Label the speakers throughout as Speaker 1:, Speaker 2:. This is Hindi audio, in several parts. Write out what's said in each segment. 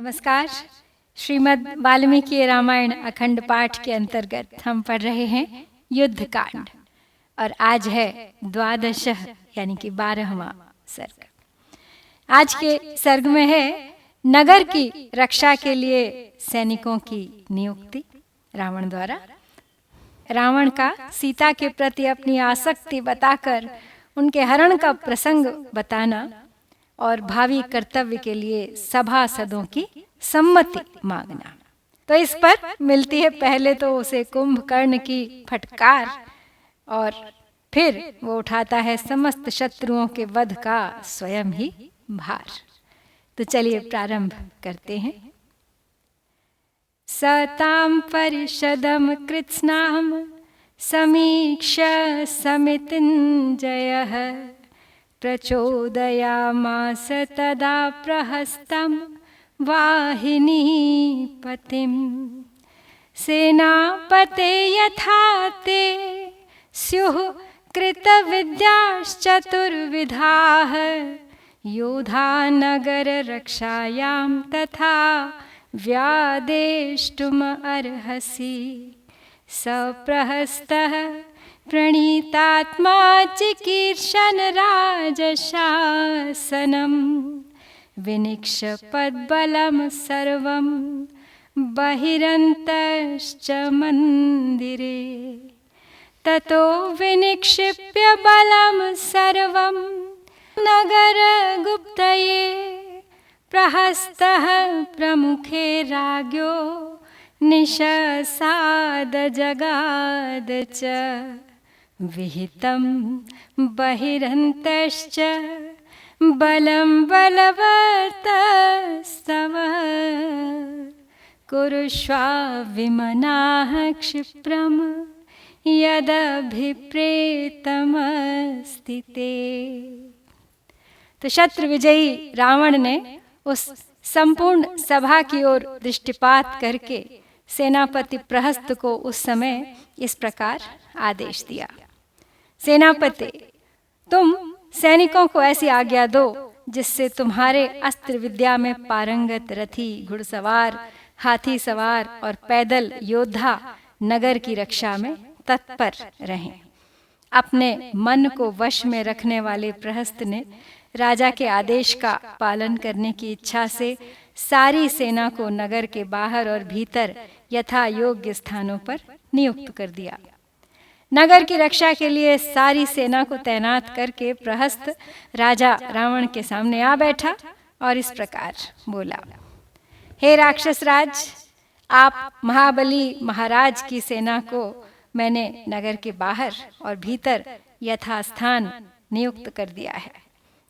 Speaker 1: नमस्कार। श्रीमद् वाल्मीकि रामायण अखंड पाठ के अंतर्गत हम पढ़ रहे हैं युद्ध कांड और आज है द्वादश यानी कि 12वां सर्ग। आज के सर्ग में है नगर की रक्षा के लिए सैनिकों की नियुक्ति रावण द्वारा। रावण का सीता के प्रति अपनी आसक्ति बताकर उनके हरण का प्रसंग बताना और भावी कर्तव्य के लिए सभासदों की सम्मति मांगना। तो इस पर मिलती है पहले तो उसे कुंभकर्ण की फटकार और फिर वो उठाता है समस्त शत्रुओं के वध का स्वयं ही भार। तो चलिए प्रारंभ करते हैं। सतां परिषदं कृत्स्नां समीक्ष्य समितिञ्जयः प्रचोदयामास तदा प्रहस्तं वाहिनीपतिं। सेनापते यथा ते स्युः कृतविद्याश्चतुर्विधाः योधा नगररक्षायां तथा व्यादेष्टुम् अर्हसि। सप्रहस्तः प्रणीतात्मा चिकीर्षन् राजशासनं विनिक्षपद्बलं सर्वं बहिरन्तश्च मन्दिरे। ततो विनिक्षिप्य बलं सर्वं नगरगुप्तये प्रहस्तः प्रमुखे राज्ञो निशसाद जगाद च। विहितं बहिरन्तश्च बलं बलवतस्तव। कुरुष्वाविमनाः क्षिप्रं यदभिप्रेतमस्ति ते। तो शत्रु विजयी रावण ने उस संपूर्ण सभा की ओर दृष्टिपात करके सेनापति प्रहस्त को उस समय इस प्रकार आदेश दिया। सेनापति, तुम सैनिकों को ऐसी आज्ञा दो जिससे तुम्हारे अस्त्र विद्या में पारंगत रथी, घुड़सवार, हाथी सवार और पैदल योद्धा नगर की रक्षा में तत्पर रहें। अपने मन को वश में रखने वाले प्रहस्त ने राजा के आदेश का पालन करने की इच्छा से सारी सेना को नगर के बाहर और भीतर यथा योग्य स्थानों पर नियुक्त कर दिया। नगर की रक्षा के लिए सारी सेना को तैनात करके प्रहस्त राजा रावण के सामने आ बैठा और इस प्रकार बोला। हे राक्षस राज, आप महाबली महाराज की सेना को मैंने नगर के बाहर और भीतर यथास्थान नियुक्त कर दिया है।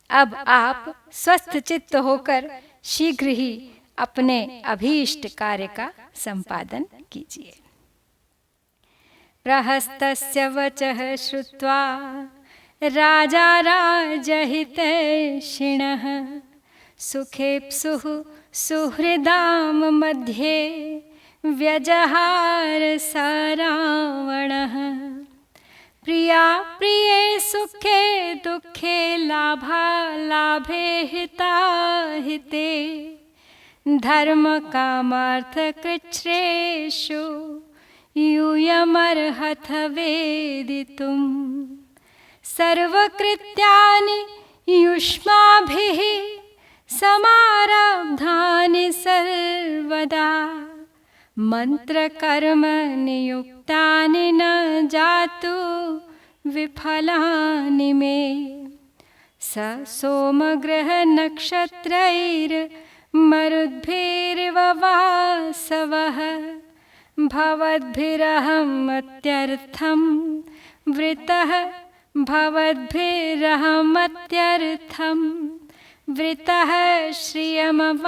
Speaker 1: अब आप स्वस्थ चित्त होकर शीघ्र ही अपने अभीष्ट कार्य का संपादन कीजिए। प्रहस्तस्य वचः श्रुत्वा राजा राजहितैषिणः सुखेप्सुः सुहृदां मध्ये व्यजहार स रावणः। प्रिया प्रिये सुखे दुःखे लाभालाभे हिताहिते धर्म कामार्थ कृच्छ्रेषु यूयमर्हथ वेदितुम्। सर्वकृत्यानि युष्माभिः समारब्धानि सर्वदा मंत्रकर्म नियुक्तानि न जातु विफलानि मे। स सोमग्रह नक्षत्रैर्मरुद्भिरिव वासवः भवद्भिरहमत्यर्थं वृतः भवद्भिरहमत्यर्थं वृतः श्रियमवाप्नुयाम्।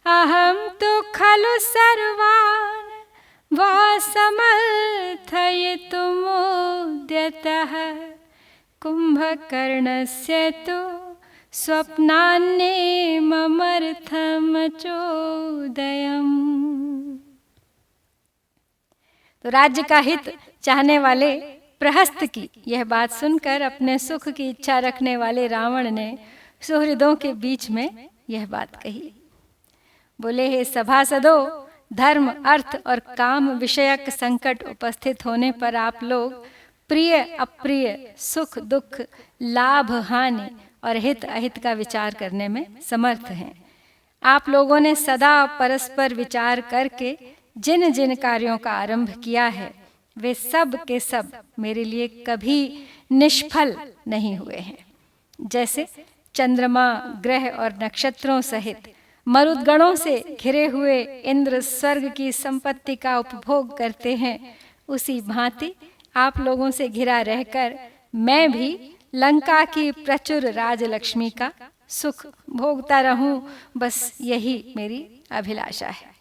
Speaker 1: अहं तु खलु सर्वान् वासमर्थयितुमुद्यतः कुम्भकर्णस्य तु स्वप्नान्येममर्थमचोदयम्। तो राज्य का हित चाहने वाले प्रहस्त की यह बात सुनकर अपने सुख की इच्छा रखने वाले रावण ने सुहृदों के बीच में यह बात कही। बोले, हे सभासदों, धर्म, अर्थ और काम विषयक संकट उपस्थित होने पर आप लोग प्रिय अप्रिय, सुख दुख, लाभ हानि और हित अहित का विचार करने में समर्थ हैं। आप लोगों ने सदा परस्पर विचार करके जिन जिन कार्यों का आरंभ किया है वे सब के सब मेरे लिए कभी निष्फल नहीं हुए हैं। जैसे चंद्रमा, ग्रह और नक्षत्रों सहित मरुद्गणों से घिरे हुए इंद्र स्वर्ग की संपत्ति का उपभोग करते हैं, उसी भांति आप लोगों से घिरा रहकर मैं भी लंका की प्रचुर राजलक्ष्मी का सुख भोगता रहूं, बस यही मेरी अभिलाषा है।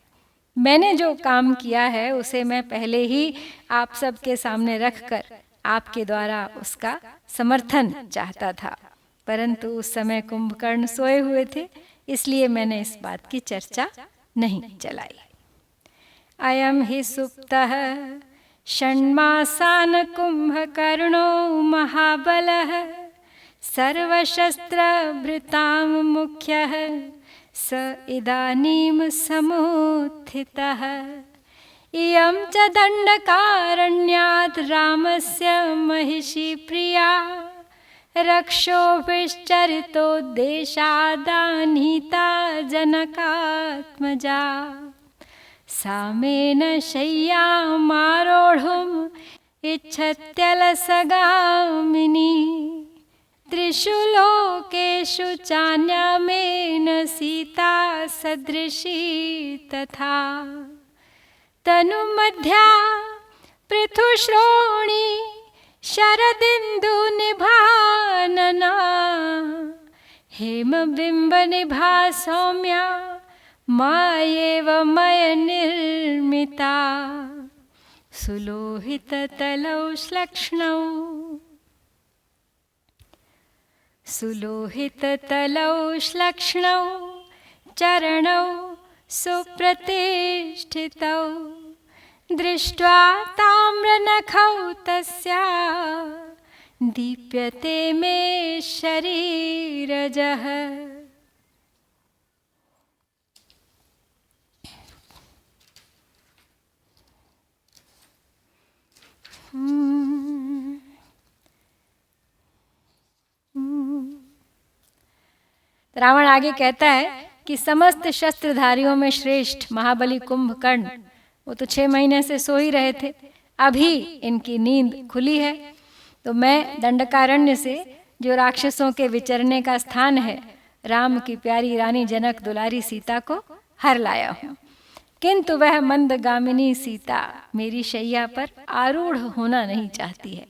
Speaker 1: मैंने जो काम किया है उसे मैं पहले ही आप सबके सामने रखकर आपके द्वारा उसका समर्थन चाहता था, परंतु उस समय कुंभकर्ण सोए हुए थे, इसलिए मैंने इस बात की चर्चा नहीं चलाई। अयम हि सुप्तः षण्मासान कुंभकर्णो महाबलः सर्वशस्त्रभृतां मुख्यः स इदानीं समुत्थितः। इयं च दण्डकारण्यात् रामस्य महिषी प्रिया रक्षोभिश्चरितोद्देशादानीता जनकात्मजा। सामेन शय्यामारोढुम् इच्छत्यलसगामिनी त्रिषु लोकेषु चान्यामेन सीता सदृशी तथा। तनुमध्या पृथुश्रोणी शरदिन्दुनिभानना हेमबिम्बनिभा सौम्या मायेव मय निर्मिता। सुलोहिततलौ श्लक्ष्णौ चरणौ सुप्रतिष्ठितौ दृष्ट्वा ताम्रनखौ तस्या दीप्यते मे शरीरजः। रावण आगे कहता है कि समस्त शस्त्रधारियों में श्रेष्ठ महाबली कुंभकर्ण, वो तो 6 महीने से सो ही रहे थे, अभी इनकी नींद खुली है, तो मैं दंडकारण्य से, जो राक्षसों के विचरने का स्थान है, राम की प्यारी रानी जनक दुलारी सीता को हर लाया हूँ। किंतु वह मंदगामिनी सीता मेरी शैया पर आरूढ़ होना नहीं चाहती है।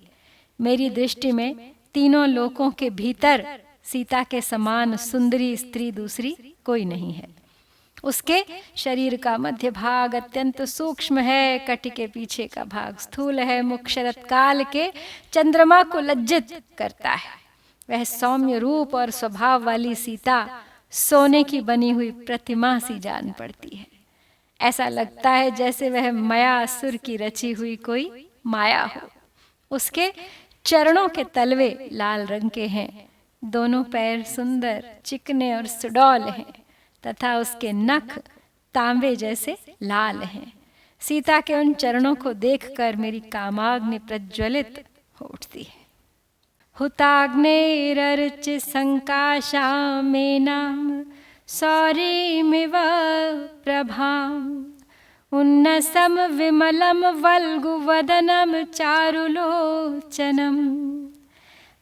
Speaker 1: मेरी दृष्टि में तीनों लोकों के भीतर सीता के समान सुंदरी स्त्री दूसरी कोई नहीं है। उसके शरीर का मध्य भाग अत्यंत सूक्ष्म है, कटी के पीछे का भाग स्थूल है, मुख शरत काल के चंद्रमा को लज्जित करता है। वह सौम्य रूप और स्वभाव वाली सीता सोने की बनी हुई प्रतिमा सी जान पड़ती है। ऐसा लगता है जैसे वह मायासुर की रची हुई कोई माया हो। उसके चरणों के तलवे लाल रंग के हैं, दोनों पैर सुंदर, चिकने और सुडौल हैं तथा उसके नख तांबे जैसे लाल हैं। सीता के उन चरणों को देखकर मेरी कामाग्नि प्रज्वलित हो उठती है। हुताग्नेरर्चि संकाशामेनां सौरीमिव प्रभाम् उन्नसं विमलं वल्गुवदनं चारुलोचनम्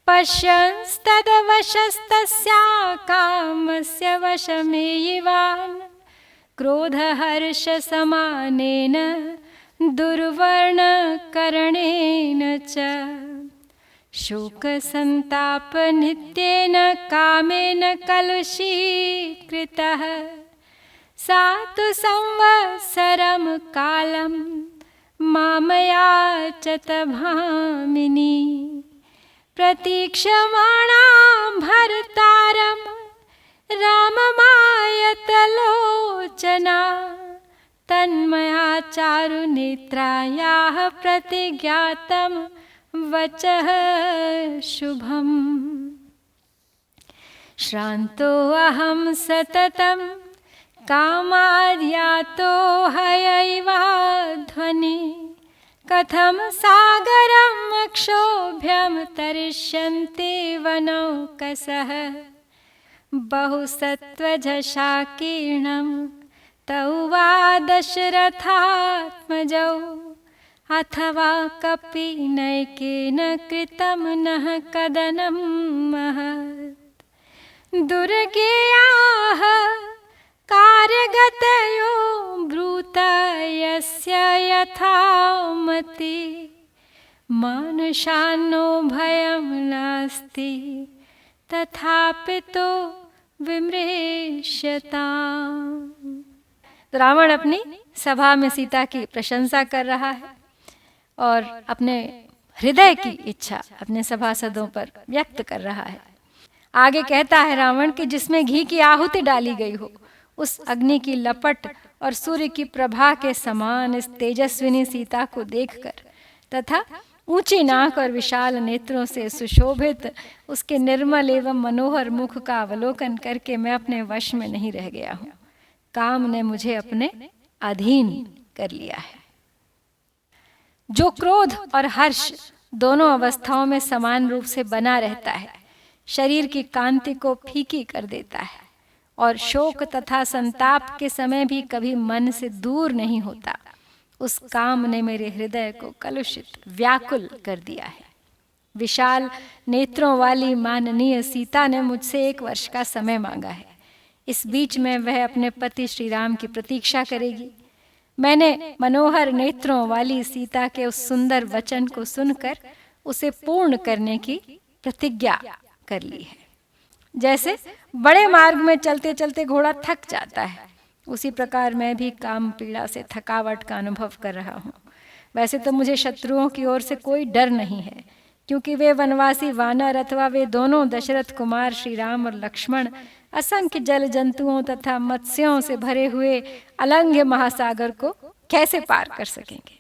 Speaker 1: पश्यंस्तदवशस्तस्या कामस्य वशमेयिवान् क्रोधहर्षसमानेन दुर्वर्णकरणेन च शोकसन्तापनित्येन कामेन कलुषीकृतः सा तु संवत्सरं कालं मामयाचत भामिनी प्रतीक्षमाणा भर्तारं राममायतलोचना तन्मया चारुनेत्रायाः प्रतिज्ञातं वचः शुभम्। श्रान्तो अहं सततं कामार्यातो हयैवा ध्वनि कथं सागरम् अक्षोभ्यं तरिष्यन्ति वनौकसः बहुसत्त्वझशाकीर्णं तौ वा दशरथात्मजौ अथवा कपिनैकेन कृतं नः कदनं महत् दुर्गेयाः कार्यगतयो ब्रूतयस्य यथा मति मानुषान्नो भयं नास्ति तथापि तो विमृश्यताम्। तो रावण अपनी सभा में सीता की प्रशंसा कर रहा है और अपने हृदय की इच्छा अपने सभासदों पर व्यक्त कर रहा है। आगे कहता है रावण कि जिसमें घी की आहुति डाली गई हो, उस अग्नि की लपट और सूर्य की प्रभा के समान इस तेजस्विनी सीता को देखकर तथा ऊंची नाक और विशाल नेत्रों से सुशोभित उसके निर्मल एवं मनोहर मुख का अवलोकन करके मैं अपने वश में नहीं रह गया हूँ। काम ने मुझे अपने अधीन कर लिया है। जो क्रोध और हर्ष दोनों अवस्थाओं में समान रूप से बना रहता है, शरीर की कांति को फीकी कर देता है और शोक तथा संताप के समय भी कभी मन से दूर नहीं होता, उस काम ने मेरे हृदय को कलुषित व्याकुल कर दिया है। विशाल नेत्रों वाली माननीय सीता ने मुझसे 1 वर्ष का समय मांगा है। इस बीच में वह अपने पति श्री राम की प्रतीक्षा करेगी। मैंने मनोहर नेत्रों वाली सीता के उस सुंदर वचन को सुनकर उसे पूर्ण करने की प्रतिज्ञा कर ली है। जैसे बड़े मार्ग में चलते चलते घोड़ा थक जाता है, उसी प्रकार मैं भी काम पीड़ा से थकावट का अनुभव कर रहा हूँ। वैसे तो मुझे शत्रुओं की ओर से कोई डर नहीं है, क्योंकि वे वनवासी वानर अथवा वे दोनों दशरथ कुमार श्री राम और लक्ष्मण असंख्य जल जंतुओं तथा मत्स्यों से भरे हुए अलंघ्य महासागर को कैसे पार कर सकेंगे।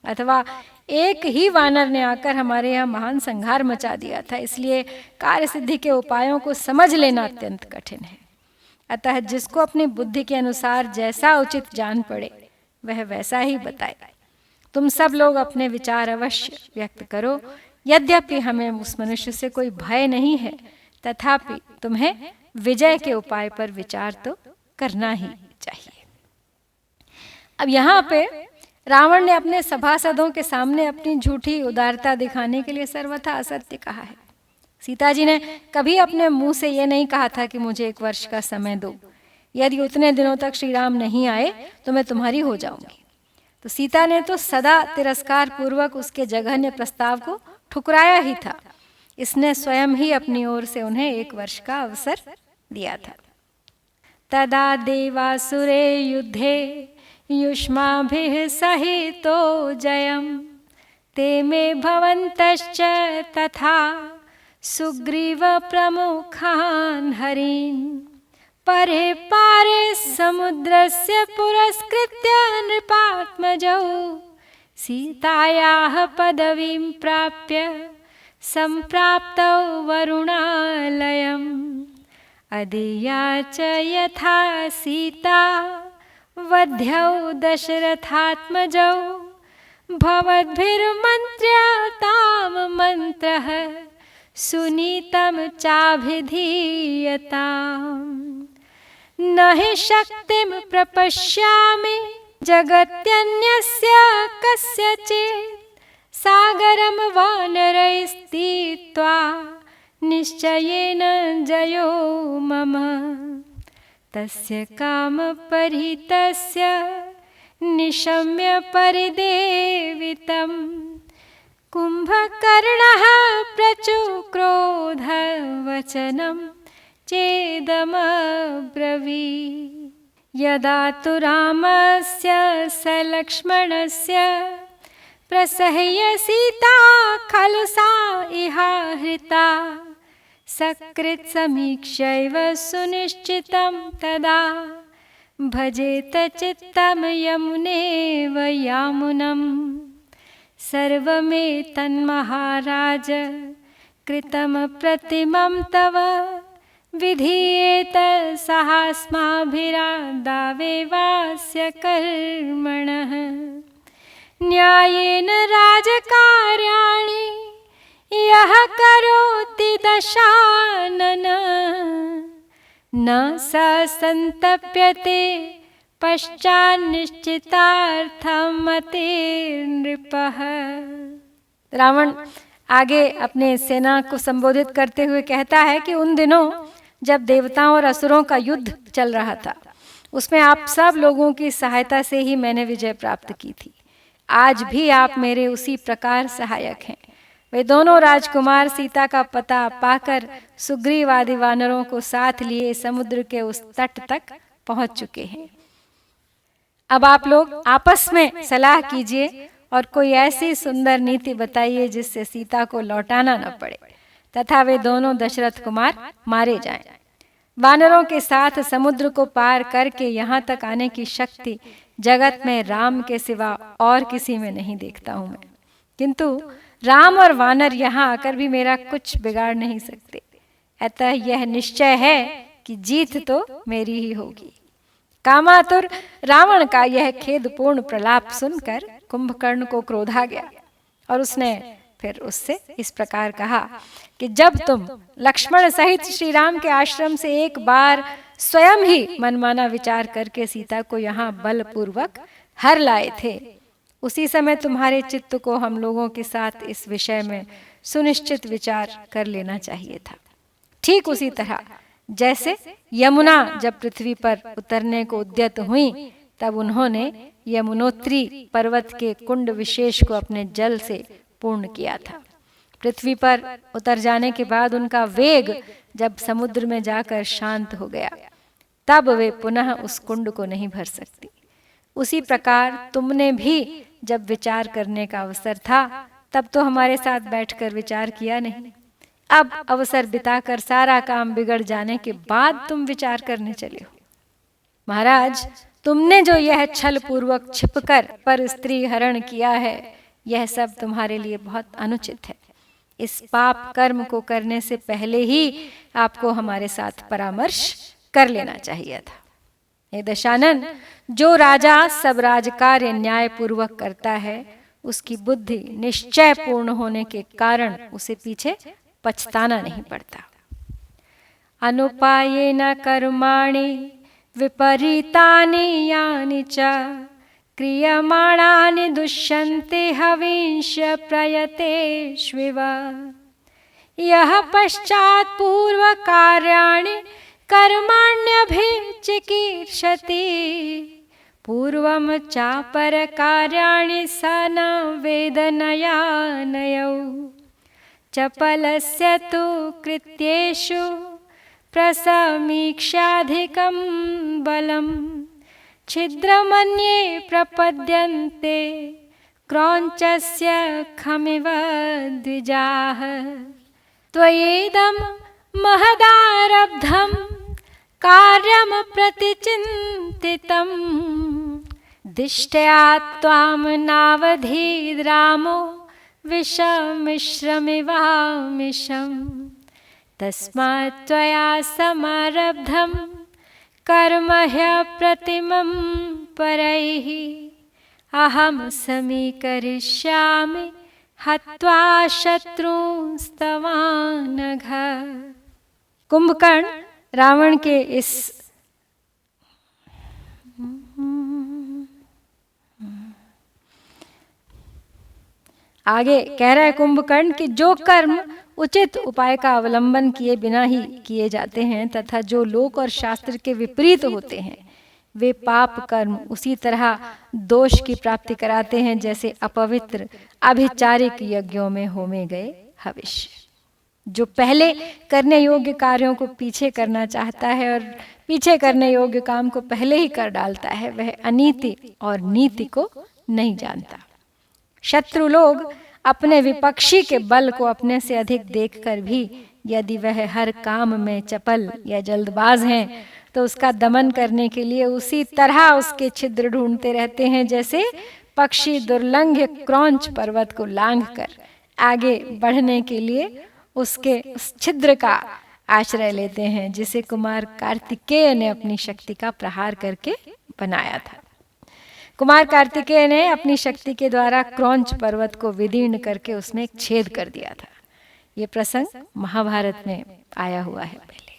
Speaker 1: अथवा एक ही वानर ने आकर हमारे यहाँ महान संहार मचा दिया था, इसलिए कार्य सिद्धि के उपायों को समझ लेना अत्यंत कठिन है। अतः जिसको अपनी बुद्धि के अनुसार जैसा उचित जान पड़े वह वैसा ही बताए। तुम सब लोग अपने विचार अवश्य व्यक्त करो। यद्यपि हमें उस मनुष्य से कोई भय नहीं है, तथापि तुम्हें विजय के उपाय पर विचार तो करना ही चाहिए। अब यहाँ पे रावण ने अपने सभासदों के सामने अपनी झूठी उदारता दिखाने के लिए सर्वथा असत्य कहा है। सीता जी ने कभी अपने मुंह से ये नहीं कहा था कि मुझे 1 वर्ष का समय दो, यदि उतने दिनों तक श्री राम नहीं आए तो मैं तुम्हारी हो जाऊंगी। तो सीता ने तो सदा तिरस्कार पूर्वक उसके जघन्य प्रस्ताव को ठुकराया ही था। इसने स्वयं ही अपनी ओर से उन्हें 1 वर्ष का अवसर दिया था। तदा देवासुरे युद्धे युष्माभिः सहितो जयम् ते मे भवन्तश्च तथा सुग्रीव प्रमुखान् हरीन् परे पारे समुद्रस्य पुरस्कृत्य नृपात्मजौ सीतायाः पदवीं प्राप्य सम्प्राप्तौ वरुणालयम् अदीया च यथा सीता वध्यौ दशरथात्मजौ भवद्भिर्मन्त्र्यतां मन्त्रः सुनीतं चाभिधीयताम् न हि शक्तिं प्रपश्यामि जगत्यन्यस्य कस्यचित् सागरं वानरैस्तीत्वा निश्चयेन जयो मम तस्य कामपरितस्य निशम्य परिदेवितं कुम्भकर्णः प्रचुक्रोधवचनं चेदमब्रवीत् यदा तु रामस्य सलक्ष्मणस्य प्रसह्य सीता खलु सा इहाहृता सकृत् समीक्ष्यैव सुनिश्चितं तदा भजेत चित्तं यमुनेव यामुनं सर्वमेतन्महाराज कृतं प्रतिमं तव विधीयेत साहस्माभिरादावेवास्य कर्मणः न्यायेन राजकार्याणि यः करोति दशानन न स संतप्यते पश्चान्निश्चितार्थमते नृपः। रावण आगे अपने सेना को संबोधित करते हुए कहता है कि उन दिनों जब देवताओं और असुरों का युद्ध चल रहा था, उसमें आप सब लोगों की सहायता से ही मैंने विजय प्राप्त की थी। आज भी आप मेरे उसी प्रकार सहायक हैं। वे दोनों राजकुमार सीता का पता पाकर सुग्रीव आदि वानरों को साथ लिए समुद्र के उस तट तक पहुंच चुके हैं। अब आप लोग आपस में सलाह कीजिए और कोई ऐसी सुंदर नीति बताइए जिससे सीता को लौटाना न पड़े तथा वे दोनों दशरथ कुमार मारे जाएं। वानरों के साथ समुद्र को पार करके यहाँ तक आने की शक्ति जगत में राम के सिवा और किसी में नहीं देखता हूं मैं, किंतु राम और वानर यहाँ आकर भी मेरा कुछ बिगाड़ नहीं सकते। अतः यह निश्चय है कि जीत तो मेरी ही होगी। कामातुर रावण का यह खेदपूर्ण प्रलाप सुनकर कुंभकर्ण को क्रोध आ गया और उसने फिर उससे इस प्रकार कहा कि जब तुम लक्ष्मण सहित श्री राम के आश्रम से एक बार स्वयं ही मनमाना विचार करके सीता को यहाँ बलपूर्वक हर लाए थे, उसी समय तुम्हारे चित्त को हम लोगों के साथ इस विषय में सुनिश्चित विचार कर लेना चाहिए था। ठीक उसी तरह जैसे यमुना जब पृथ्वी पर उतरने को उद्यत हुई, तब उन्होंने यमुनोत्री पर्वत के कुंड विशेष को अपने जल से पूर्ण किया था। पृथ्वी पर उतर जाने के बाद उनका वेग जब समुद्र में जाकर शांत हो गया, तब वे पुनः उस कुंड को नहीं भर सकती। उसी प्रकार तुमने भी जब विचार करने का अवसर था, तब तो हमारे साथ बैठकर विचार किया नहीं। अब अवसर बिताकर सारा काम बिगड़ जाने के बाद तुम विचार करने चले हो। महाराज, तुमने जो यह छल पूर्वक छिपकर पर स्त्री हरण किया है, यह सब तुम्हारे लिए बहुत अनुचित है। इस पाप कर्म को करने से पहले ही आपको हमारे साथ परामर्श कर लेना चाहिए था। हे दशानन, जो राजा सब राजकार्य न्याय पूर्वक करता है, उसकी बुद्धि निश्चय पूर्ण होने के कारण उसे पीछे पछताना नहीं पड़ता। अनुपायेन कर्माणि विपरीतानि यानि च क्रियमाणानि दुष्यन्ते हविष्य प्रयतेष्विव यः पश्चात् पूर्व कार्याणि कर्माण्यभिचिकीर्षति पूर्वं चापर कार्याणि स न वेदनयानयौ चपलस्य तु कृत्येषु प्रसमीक्षाधिकं बलम् छिद्रमन्ये प्रपद्यन्ते क्रौञ्चस्य खमिव द्विजाः त्वयेदं महदारब्धं कार्यं प्रतिचिन्तितं दिष्ट्या त्वां नावधीद्रामो विषमिश्रमिवामिषम् तस्मात् त्वया समारब्धं कर्म ह्यप्रतिमं परैः अहं समीकरिष्यामि हत्वा शत्रूंस्तवानघ। कुंभकर्ण रावण के इस आगे कह रहा है कुंभकर्ण कि जो कर्म उचित उपाय का अवलंबन किए बिना ही किए जाते हैं तथा जो लोक और शास्त्र के विपरीत होते हैं, वे पाप कर्म उसी तरह दोष की प्राप्ति कराते हैं जैसे अपवित्र अभिचारिक यज्ञों में होमे गए हविष्य। जो पहले करने योग्य कार्यों को पीछे करना चाहता है और पीछे करने योग्य काम को पहले ही कर डालता है, वह अनीति और नीति को नहीं जानता। शत्रु लोग अपने विपक्षी के बल को अपने से अधिक देखकर भी यदि वह हर काम में चपल या जल्दबाज हैं, तो उसका दमन करने के लिए उसी तरह उसके छिद्र ढूंढते रहते हैं जैसे पक्षी दुर्लंघ्य क्रौंच पर्वत को लांघकर आगे बढ़ने के लिए उसके उस छिद्र का आश्रय लेते हैं, जिसे कुमार कार्तिकेय ने अपनी शक्ति का प्रहार करके बनाया था। कुमार कार्तिकेय ने अपनी शक्ति के द्वारा क्रौंच पर्वत को विदीर्ण करके उसमें एक छेद कर दिया था। ये प्रसंग महाभारत में आया हुआ है पहले।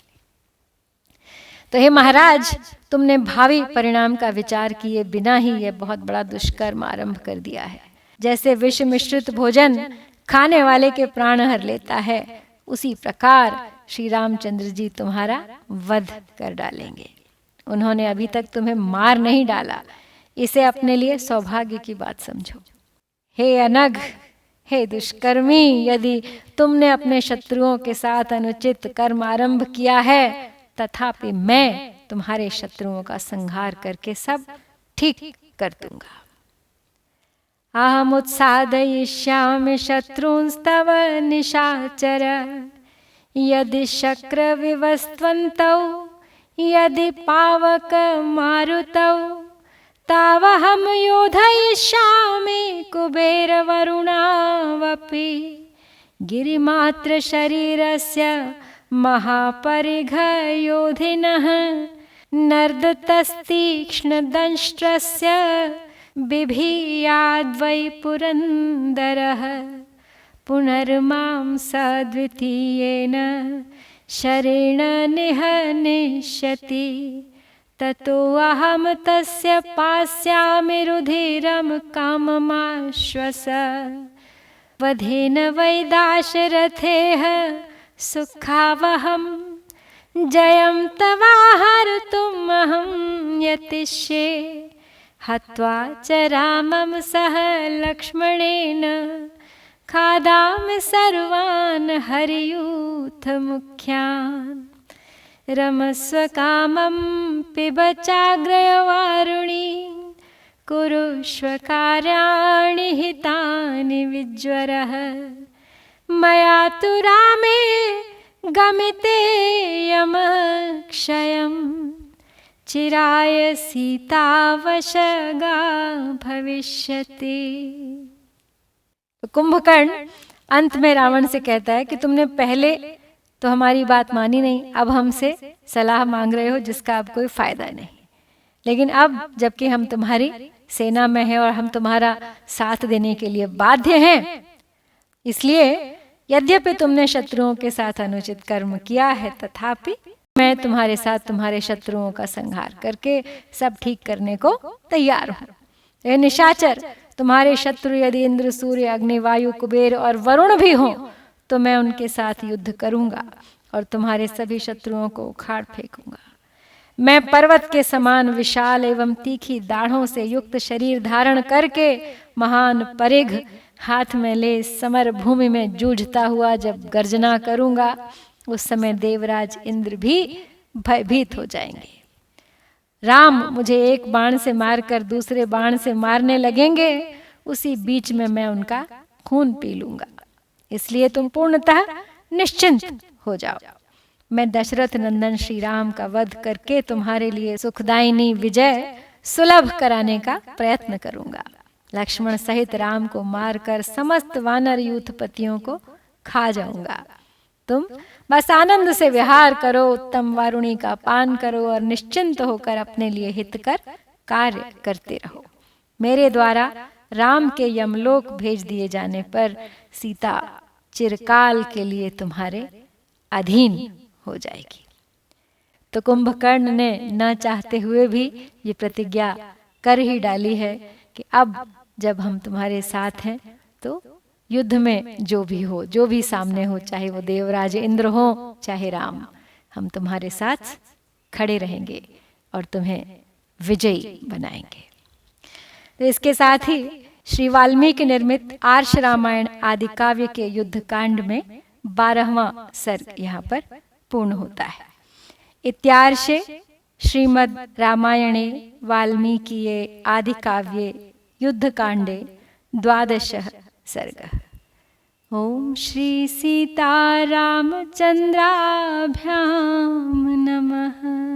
Speaker 1: तो हे महाराज, तुमने भावी परिणाम का विचार किए बिना ही यह बहुत बड़ा दुष्कर्म आरंभ कर दिया है। जैसे विष मिश्रित भोजन खाने वाले के प्राण हर लेता है, उसी प्रकार श्री रामचंद्र जी तुम्हारा वध कर डालेंगे। उन्होंने अभी तक तुम्हें मार नहीं डाला, इसे अपने लिए सौभाग्य की बात समझो। हे अनघ, हे दुष्कर्मी, यदि तुमने अपने शत्रुओं के साथ अनुचित कर्म आरंभ किया है, तथापि मैं तुम्हारे शत्रुओं का संहार करके सब ठीक कर दूंगा। अहमुत्सादयिष्यामि शत्रूंस्तव निशाचर, यदि शक्र विवस्त्वन्तौ यदि पावक मारुतौ, तावहं योधयिष्यामि कुबेर वरुणावपि, गिरिमात्र शरीरस्य महापरिघ योधिनः, नर्दतस्तीक्ष्णदंष्ट्रस्य बिभीयाद्वै पुरन्दरः, पुनर्मां सद्वितीयेन शरेण निहनिष्यति, ततो अहं तस्य पास्यामि रुधिरं काममाश्वस, वधेन वै दाशरथेः सुखावहं, जयं तवाहर्तुम् अहं यतिष्ये, हत्वा च रामं सह लक्ष्मणेन, खादामि सर्वान् हरियूथमुख्यान्, रमस्व कामं पिब चाग्रयवारुणी, कुरुष्व कार्याणि हितानि विज्वरः, मया तु रामे गमिते यमक्षयं, चिराय सीतावशगा भविष्यति। कुंभकर्ण अंत में रावण से कहता है कि तुमने पहले तो हमारी बात मानी नहीं, अब हमसे सलाह मांग रहे हो जिसका अब कोई फायदा नहीं। लेकिन अब जबकि हम तुम्हारी सेना में हैं और हम तुम्हारा साथ देने के लिए बाध्य हैं, इसलिए यद्यपि तुमने शत्रुओं के साथ अनुचित कर्म किया है, तथापि मैं तुम्हारे साथ तुम्हारे शत्रुओं का संहार करके सब ठीक करने को तैयार हूँ। ये निशाचर, तुम्हारे शत्रु यदि इंद्र, सूर्य, अग्नि, वायु, कुबेर और वरुण भी हों, तो मैं उनके साथ युद्ध करूंगा और तुम्हारे सभी शत्रुओं को उखाड़ फेंकूंगा। मैं पर्वत के समान विशाल एवं तीखी दाढ़ों से युक्त शरीर धारण करके महान परिघ हाथ में ले समर भूमि में जूझता हुआ जब गर्जना करूंगा, उस समय देवराज इंद्र भी भयभीत हो जाएंगे। राम मुझे एक बाण से मारकर दूसरे बाण से मारने लगेंगे, उसी बीच में मैं उनका खून पी लूंगा। इसलिए तुम पूर्णतः निश्चिंत हो जाओ। मैं दशरथ नंदन श्री राम का वध करके तुम्हारे लिए सुखदायिनी विजय सुलभ कराने का प्रयत्न करूंगा। लक्ष्मण सहित राम को मारकर समस्त वानर यूथपतियों को खा जाऊंगा। तुम बस आनंद से विहार करो, उत्तम वारुणी का पान करो और निश्चिंत होकर अपने लिए हितकर कार्य करते रहो। मेरे द्वारा राम के यमलोक भेज दिए जाने पर सीता चिरकाल के लिए तुम्हारे अधीन हो जाएगी। तो कुंभकर्ण ने न चाहते हुए भी ये प्रतिज्ञा कर ही डाली है कि अब जब हम तुम्हारे साथ हैं तो युद्ध में जो भी हो, जो भी सामने हो, चाहे वो देवराज इंद्र हो चाहे राम, हम तुम्हारे साथ खड़े रहेंगे और तुम्हें विजयी बनाएंगे। तो इसके साथ ही श्री वाल्मीकि निर्मित आर्ष रामायण आदि काव्य के युद्ध कांड में 12वां सर्ग यहाँ पर पूर्ण होता है। इत्यार्षे श्रीमद् रामायणे वाल्मीकिये आदि काव्ये युद्ध कांडे 12 सर्गः। ओम श्री सीता रामचंद्राभ्याम नमः।